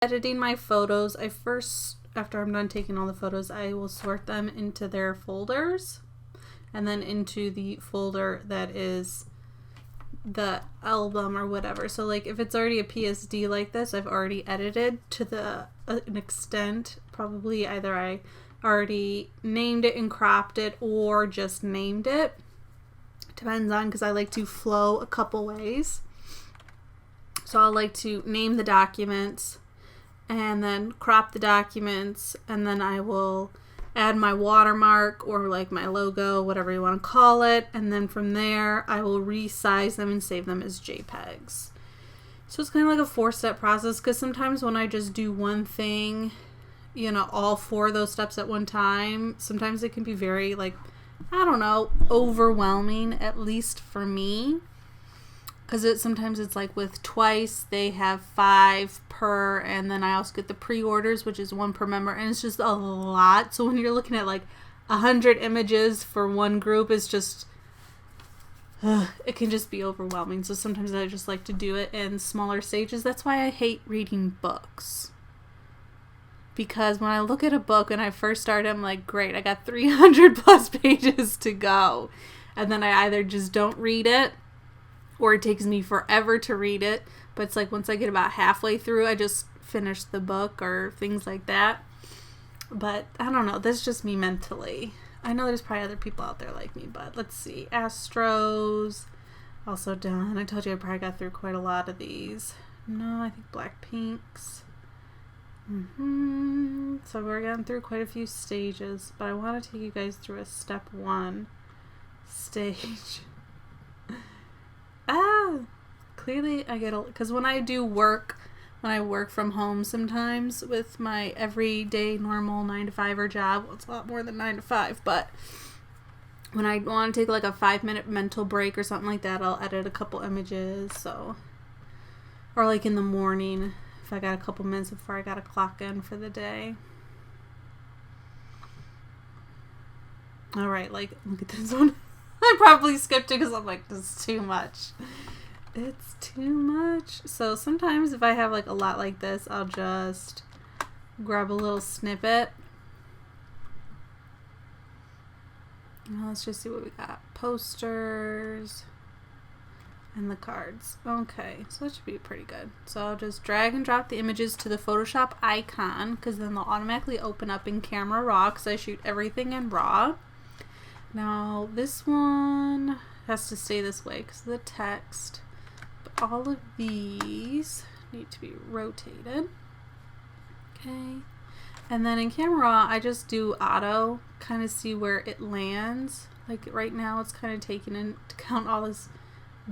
Editing my photos, after I'm done taking all the photos, I will sort them into their folders and then into the folder that is the album or whatever. So like if it's already a PSD like this, I've already edited to an extent. Probably either I already named it and cropped it or just named it. Depends on, because I like to flow a couple ways. So I'll like to name the documents and then crop the documents, and then I will add my watermark or like my logo, whatever you want to call it, and then from there I will resize them and save them as JPEGs. So it's kind of like a 4-step process, because sometimes when I just do one thing, you know, all 4 of those steps at one time, sometimes it can be very, like, I don't know, overwhelming, at least for me. Because sometimes it's like with Twice, they have 5 per, and then I also get the pre-orders, which is 1 per member, and it's just a lot. So when you're looking at like 100 images for one group, it's just, it can just be overwhelming. So sometimes I just like to do it in smaller stages. That's why I hate reading books. Because when I look at a book and I first start, I'm like, great, I got 300 plus pages to go. And then I either just don't read it, or it takes me forever to read it. But it's like once I get about halfway through, I just finish the book or things like that. But I don't know. That's just me mentally. I know there's probably other people out there like me, but let's see. Astros. Also done. I told you I probably got through quite a lot of these. No, I think Blackpink's. So we're getting through quite a few stages, but I want to take you guys through a step 1 stage. Clearly I get because when I work from home sometimes with my everyday normal 9-to-5 job, well, it's a lot more than 9 to 5, but when I want to take like a 5-minute mental break or something like that, I'll edit a couple images. So, or like in the morning, if I got a couple minutes before I gotta clock in for the day. Alright, like, look at this one. I probably skipped it because I'm like, this is too much. It's too much. So sometimes if I have like a lot like this, I'll just grab a little snippet. Now let's just see what we got. Posters and the cards. Okay, so that should be pretty good. So I'll just drag and drop the images to the Photoshop icon, because then they'll automatically open up in Camera Raw, because I shoot everything in RAW. Now this one has to stay this way because of the text, but all of these need to be rotated. Okay, and then in Camera Raw I just do auto, kind of see where it lands. Like right now it's kind of taking into account all this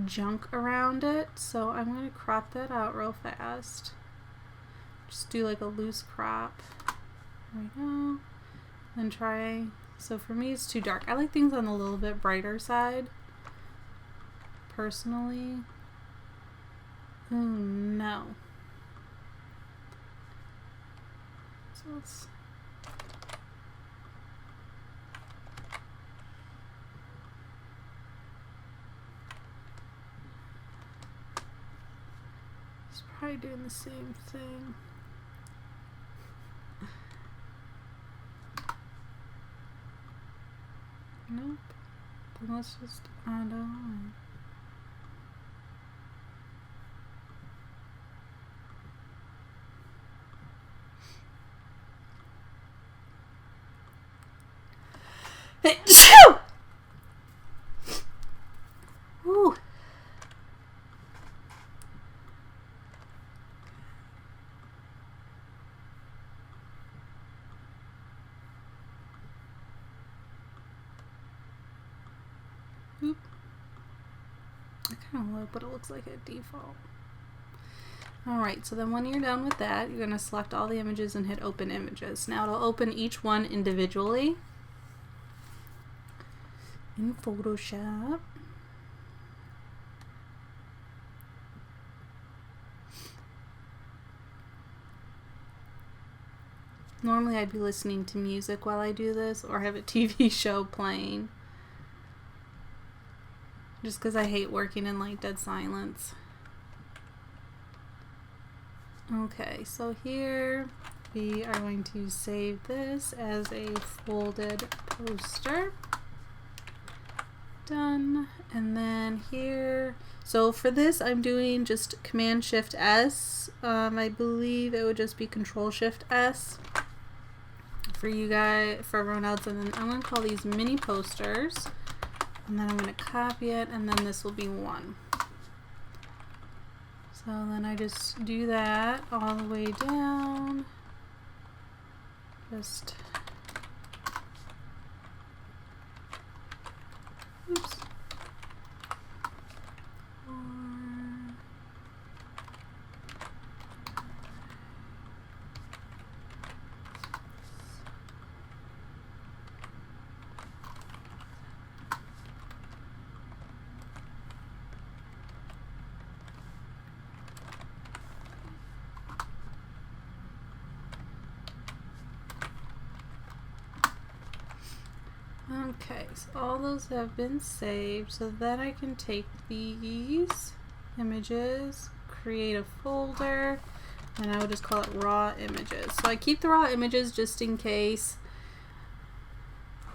junk around it, so I'm going to crop that out real fast. Just do like a loose crop. There we go. Then try. So for me, it's too dark. I like things on a little bit brighter side, personally. Oh, no. So let's... It's probably doing the same thing. Nope. Then let's just add on. Ooh. Oop. I kind of look, but it looks like a default. Alright, so then when you're done with that, you're going to select all the images and hit open images. Now it'll open each one individually in Photoshop. Normally I'd be listening to music while I do this, or have a TV show playing. Just because I hate working in like dead silence. Okay, so here we are going to save this as a folded poster. Done. And then here, so for this I'm doing just Command Shift S. I believe it would just be Control Shift S for you guys, for everyone else. And then I'm going to call these mini posters, and then I'm going to copy it, and then this will be one. So then I just do that all the way down. Just, oops. Okay, so all those have been saved, so then I can take these images, create a folder, and I would just call it raw images. So I keep the raw images just in case,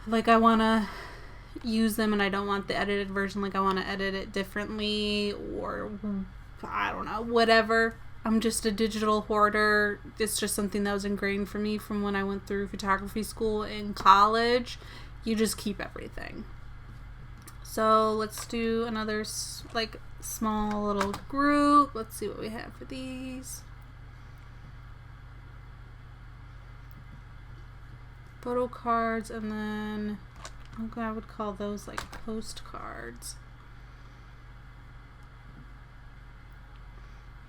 like, I want to use them and I don't want the edited version, like I want to edit it differently, or I don't know, whatever. I'm just a digital hoarder. It's just something that was ingrained for me from when I went through photography school in college. You just keep everything. So let's do another like small little group. Let's see what we have for these. Photo cards, and then I would call those like postcards.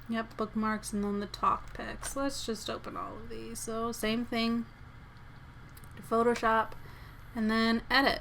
Yep, bookmarks, and then the talk pics. Let's just open all of these. So same thing. Photoshop, and then edit.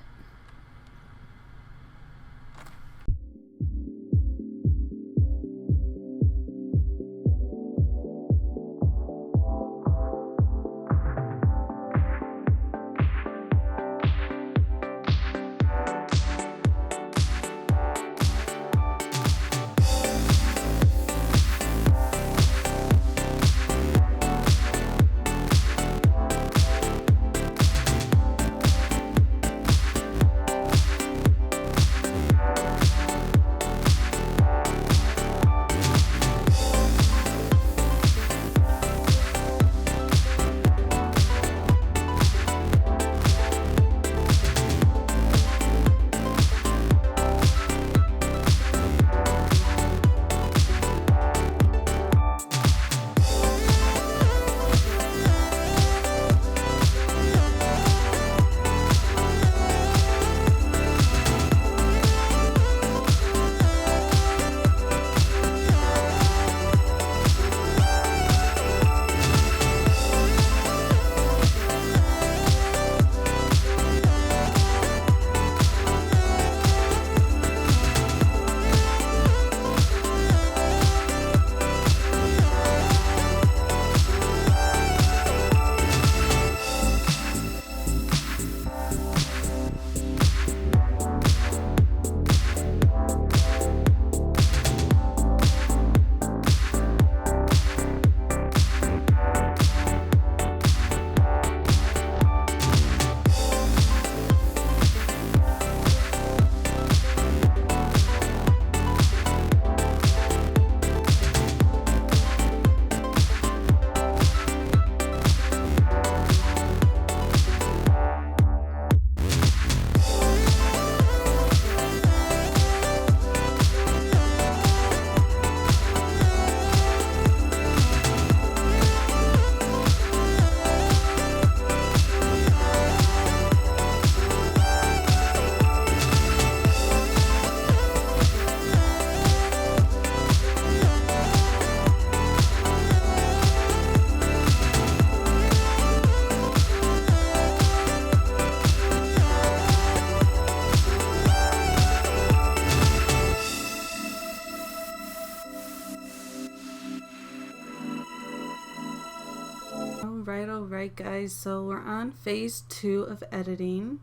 Alright guys, so we're on phase 2 of editing.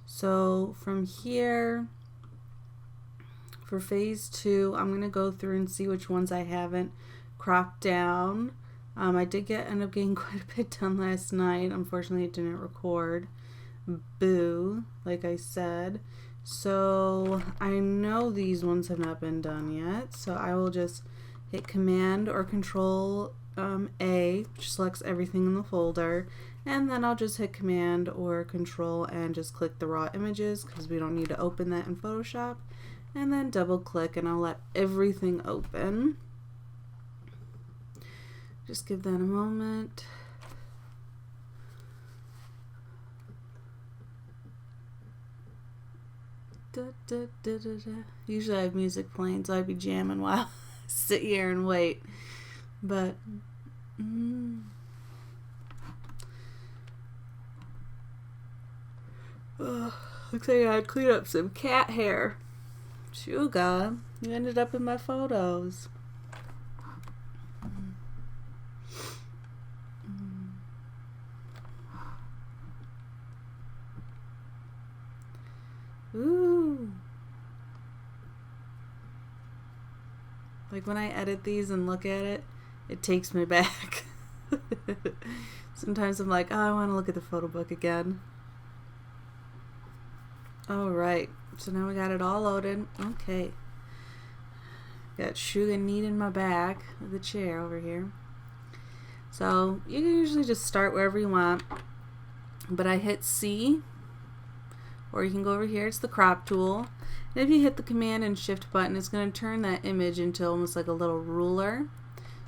So from here, for phase 2, I'm going to go through and see which ones I haven't cropped down. I did end up getting quite a bit done last night. Unfortunately, it didn't record. Boo, like I said. So I know these ones have not been done yet. So I will just hit Command or Control A, which selects everything in the folder. And then I'll just hit Command or Control and just click the raw images because we don't need to open that in Photoshop. And then double click and I'll let everything open. Just give that a moment. Da, da, da, da, da. Usually I have music playing, so I'd be jamming while I sit here and wait. But looks like I cleaned up some cat hair. Sugar, you ended up in my photos. Ooh. Like when I edit these and look at it, it takes me back. Sometimes I'm like, oh, I want to look at the photo book again. Alright, so now we got it all loaded. Okay. Got Sugar kneading my back of the chair over here. So you can usually just start wherever you want. But I hit C. Or you can go over here, it's the crop tool. And if you hit the Command and Shift button, it's going to turn that image into almost like a little ruler.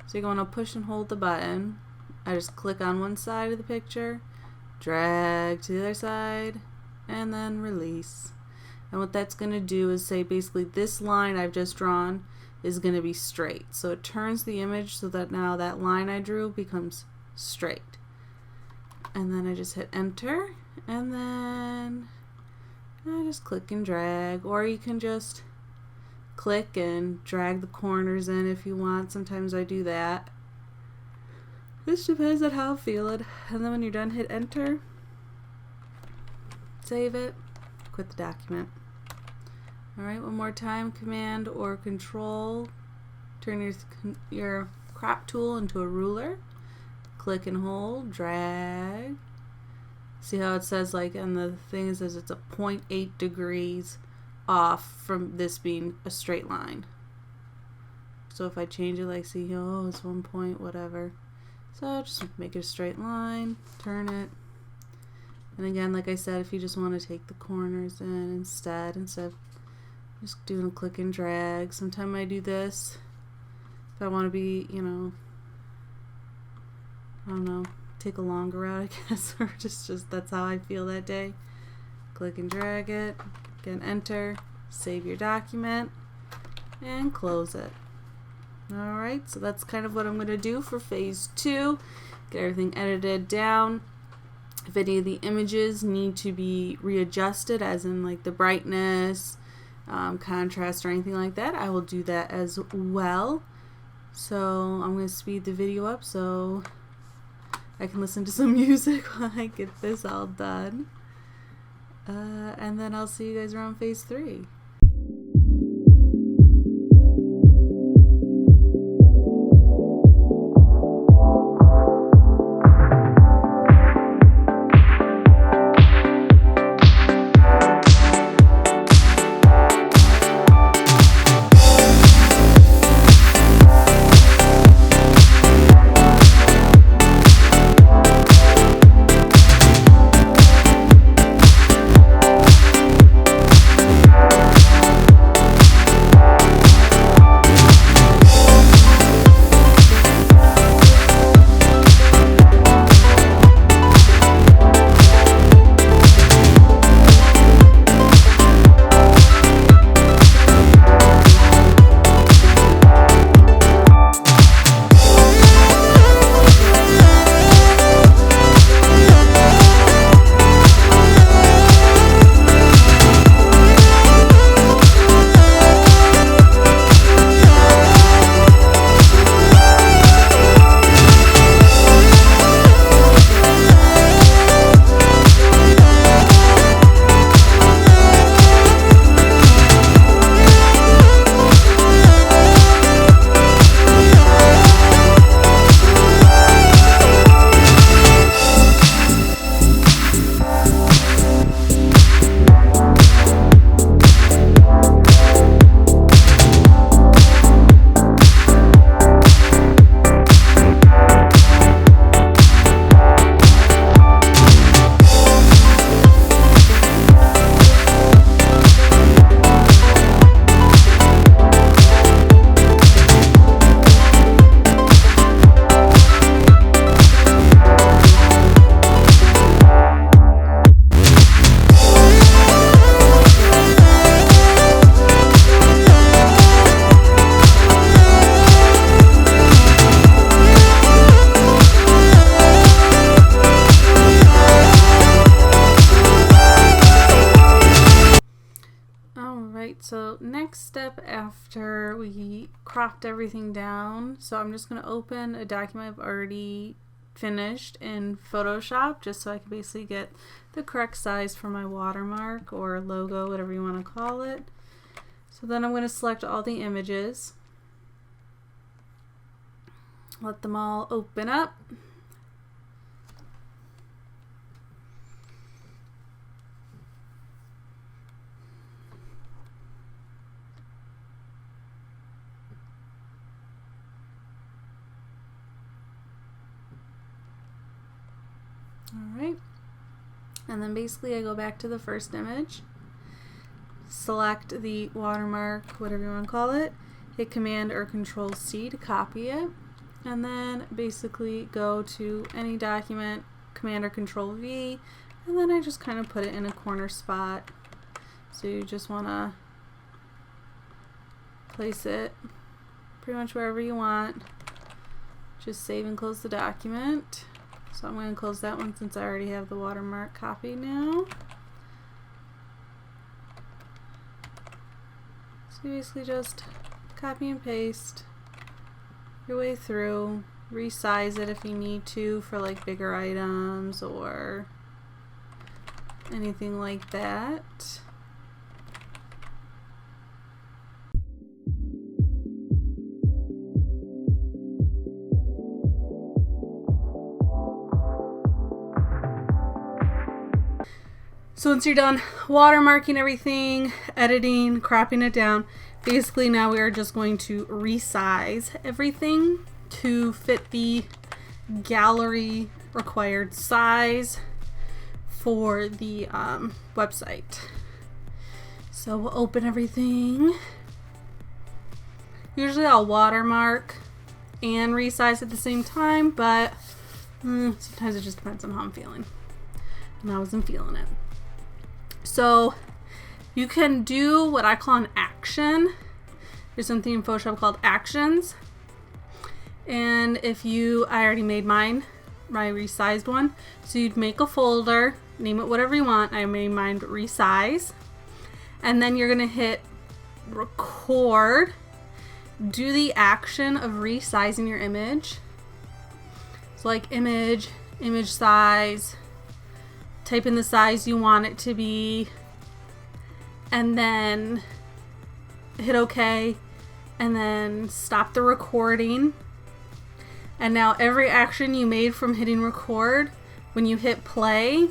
So you're going to push and hold the button. I just click on one side of the picture, drag to the other side, and then release. And what that's going to do is say basically this line I've just drawn is going to be straight. So it turns the image so that now that line I drew becomes straight. And then I just hit enter, and then I just click and drag, or you can just click and drag the corners in if you want. Sometimes I do that. This depends on how I'm feeling. And then when you're done, hit enter, save it, quit the document. Alright, one more time, Command or Control, turn your crop tool into a ruler, click and hold, drag. See how it says, like, and the thing says it's a 0.8 degrees off from this being a straight line. So if I change it, like, see, oh, it's 1 point, whatever. So just make it a straight line, turn it. And again, like I said, if you just want to take the corners in instead of just doing a click and drag. Sometimes I do this if I want to be, you know, I don't know, take a longer route, I guess, or just that's how I feel that day. Click and drag it, again enter, save your document, and close it. Alright, so that's kind of what I'm going to do for phase 2. Get everything edited down. If any of the images need to be readjusted, as in like the brightness, contrast, or anything like that, I will do that as well. So I'm going to speed the video up so I can listen to some music while I get this all done. And then I'll see you guys around phase 3. next step after we cropped everything down, so I'm just going to open a document I've already finished in Photoshop just so I can basically get the correct size for my watermark or logo, whatever you want to call it. So then I'm going to select all the images, let them all open up. Alright, and then basically I go back to the first image, select the watermark, whatever you want to call it, hit Command or Control C to copy it, and then basically go to any document, Command or Control V, and then I just kind of put it in a corner spot. So you just want to place it pretty much wherever you want. Just save and close the document. So I'm going to close that one since I already have the watermark copied now. So you basically just copy and paste your way through, resize it if you need to for like bigger items or anything like that. So once you're done watermarking everything, editing, cropping it down, basically now we are just going to resize everything to fit the gallery required size for the website. So we'll open everything. Usually I'll watermark and resize at the same time, but sometimes it just depends on how I'm feeling. And I wasn't feeling it. So you can do what I call an action. There's something in Photoshop called actions. And I already made mine, my resized one. So you'd make a folder, name it whatever you want. I made mine resize. And then you're going to hit record. Do the action of resizing your image. So like image size. Type in the size you want it to be, and then hit OK, and then stop the recording. And now every action you made from hitting record, when you hit play,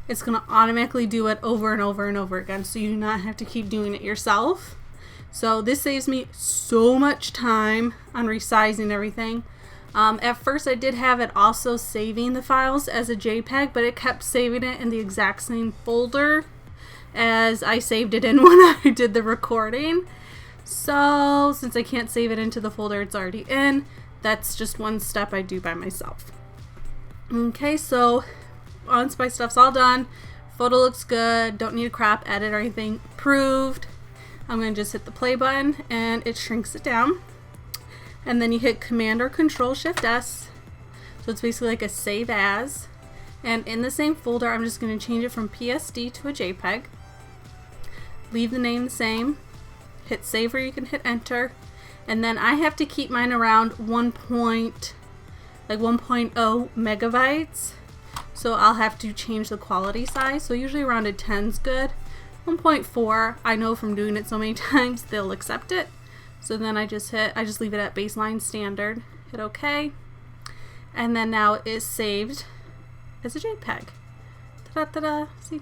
it's going to automatically do it over and over and over again, so you do not have to keep doing it yourself. So this saves me so much time on resizing everything. At first I did have it also saving the files as a JPEG, but it kept saving it in the exact same folder as I saved it in when I did the recording. So since I can't save it into the folder it's already in, that's just one step I do by myself. Okay, so once my stuff's all done, photo looks good, don't need to crop, edit or anything, approved. I'm going to just hit the play button and it shrinks it down. And then you hit Command or Control Shift S. So it's basically like a save as. And in the same folder, I'm just going to change it from PSD to a JPEG. Leave the name the same. Hit save or you can hit enter. And then I have to keep mine around 1.0 megabytes. So I'll have to change the quality size. So usually around a 10 is good. 1.4, I know from doing it so many times, they'll accept it. So then I just leave it at baseline standard, hit OK, and then now it is saved as a JPEG. Ta-da-ta-da, see?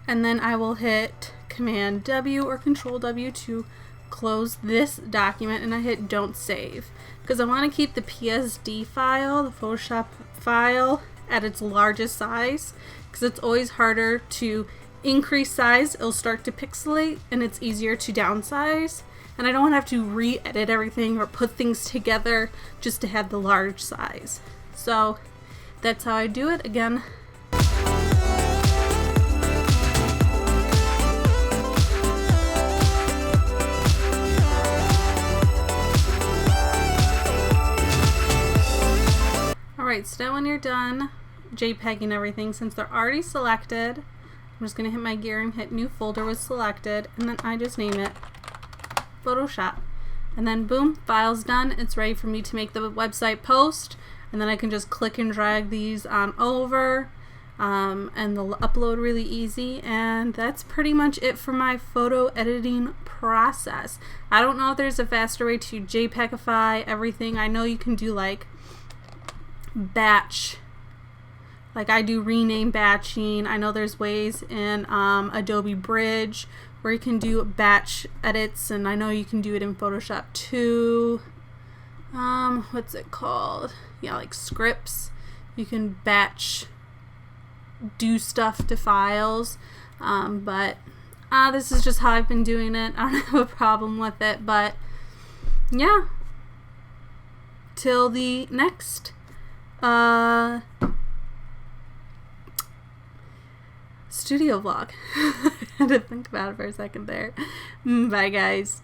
And then I will hit Command W or Control W to close this document, and I hit Don't Save, because I want to keep the PSD file, the Photoshop file, at its largest size, because it's always harder to increase size. It'll start to pixelate and it's easier to downsize, and I don't want to have to re-edit everything or put things together just to have the large size. So that's how I do it. Again, alright, so now when you're done JPEGing everything, since they're already selected, I'm just going to hit my gear and hit new folder was selected, and then I just name it Photoshop. And then boom, file's done. It's ready for me to make the website post, and then I can just click and drag these on over, and they'll upload really easy. And that's pretty much it for my photo editing process. I don't know if there's a faster way to JPEGify everything. I know you can do like batch, like I do rename batching. I know there's ways in Adobe Bridge where you can do batch edits, and I know you can do it in Photoshop too. What's it called? Yeah, like scripts. You can batch do stuff to files, but this is just how I've been doing it. I don't have a problem with it, but yeah, till the next studio vlog. I had to think about it for a second there. Bye guys.